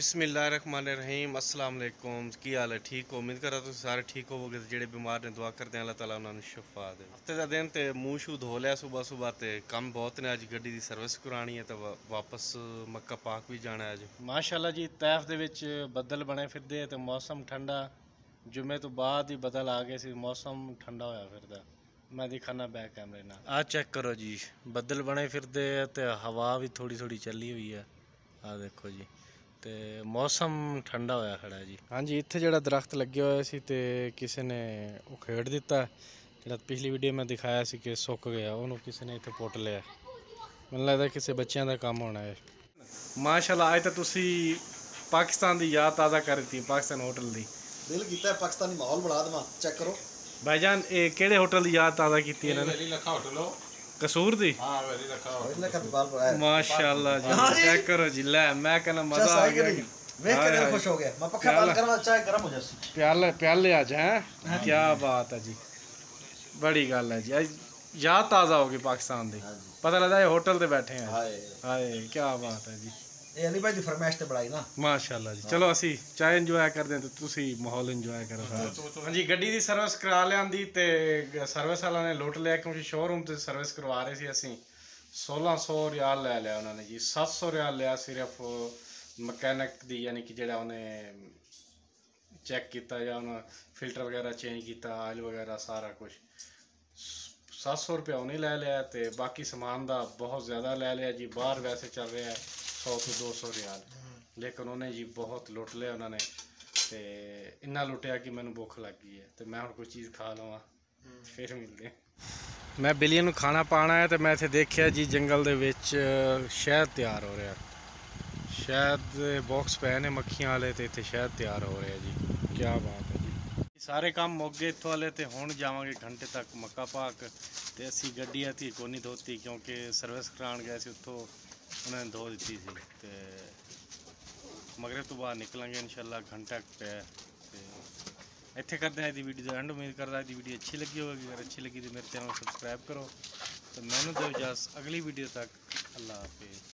बिस्मिल्लाहिर्रहमानिर्रहीम अस्सलाम वालेकुम। की हाल है? ठीक हो? उम्मीद करा तुम सारे ठीक होवोगे। जेडे बीमार ने दुआ करते हैं अल्लाह ताला उन्होंने शिफा दे। हफ्ते का दिन तो मूँह शू धो लिया सुबह सुबह, तो कम बहुत ने। अज गड्डी की सर्विस करानी है तो वापस मक्का पाक भी जाना है अज। माशाल्लाह जी, तैफ दे विच बदल बने फिरदे ते मौसम ठंडा। जुमे तो बाद ही बदल आ गए सी, मौसम ठंडा होया फिरदा। मैं दिखाना बैक कैमरे नाल। आ चेक करो जी, बदल बने फिरदे ते हवा भी थोड़ी थोड़ी चली हुई है। आ देखो जी, ते मौसम ठंडा होया खड़ा है जी। हाँ जी, इत्थे जेड़ा दरख्त लगे होए सी ते किसी ने उखेड़ दिता। जेड़ा पिछली वीडियो में दिखाया सी कि सुक गया, उन्होंने किसी ने इत्थे पुट लिया। मैनूं लगदा किसी बच्चों का काम होना है। माशाल्लाह, अज तो तुसी पाकिस्तान की याद ताज़ा कर दी। पाकिस्तान होटल की दिल कीता पाकिस्तानी माहौल बना देवां। चेक करो भाईजान, ये केड़े होटल की याद ताज़ा की कसूर दी? माशाल्लाह जी, चेक करो जी। ले मैं कहना मजा आ गया। देख के दिल खुश हो गया। मैं पक्का बंद करवा, चाय गरम हो जासी। प्याले प्याले आज हैं, क्या बात है जी। बड़ी गल है जी, याद ताज़ा होगी पाकिस्तान की। पता लगता है होटल ते बैठे हैं। हाय क्या बात है जी। ये अली भाई दी फरमाइश ते बढ़ाई ना। माशाल्लाह जी। चलो असी चाय इंजॉय करते हैं तो तुसी माहौल इंजॉय करो। हाँ जी, गड्डी की सर्विस करा लियांदी ते सर्विस वाला ने लुट लिया, क्योंकि शोरूम ते सर्विस करवा रहे सी असी। 1600 रियाल ले लिया उन्होंने जी। 700 रियाल लिया सिर्फ मकैनिक दी, यानी कि जेड़ा उन्हें चेक किया या उन्हें फिल्टर वगैरह चेंज किया, आयल वगैरह सारा कुछ। 700 रुपया उन्हें ले लिया, तो बाकी समान का बहुत ज़्यादा ले लिया जी। बाहर वैसे चल रहा है 100 तो 200 रियाल, लेकिन उन्हें जी बहुत लुट लिया उन्होंने। तो इन्ना लुटिया कि मैंने भुख लग गई है, तो मैं हम कोई चीज़ खा लवां फिर मिलते हैं। मैं बिल्लियों को खाना पाना है, तो मैं इत्थे देखिया जी जंगल दे विच शहद तैयार हो रहा। शहद बॉक्स पे ने मक्खियां वाले, तो इत्थे शहद तैयार हो रहा जी। क्या बात है जी। सारे काम मुक गए इत्थों वाले, तो हुण जावांगे घंटे तक मक्का पाक। तो असी गड्डी अती कोई नहीं धोती, क्योंकि सर्विस कराने गए थे उत्थों उन्होंने धो दी थी। तो मगरब तो बाद निकलेंगे इंशाल्लाह, घंटा पे। इत्थे करते हैं वीडियो एंड। उम्मीद करता है वीडियो अच्छी लगी होगी। अगर अच्छी लगी तो मेरे चैनल को सब्सक्राइब करो। तो मैनू दो इजाज़त अगली वीडियो तक। अल्लाह हाफिज़।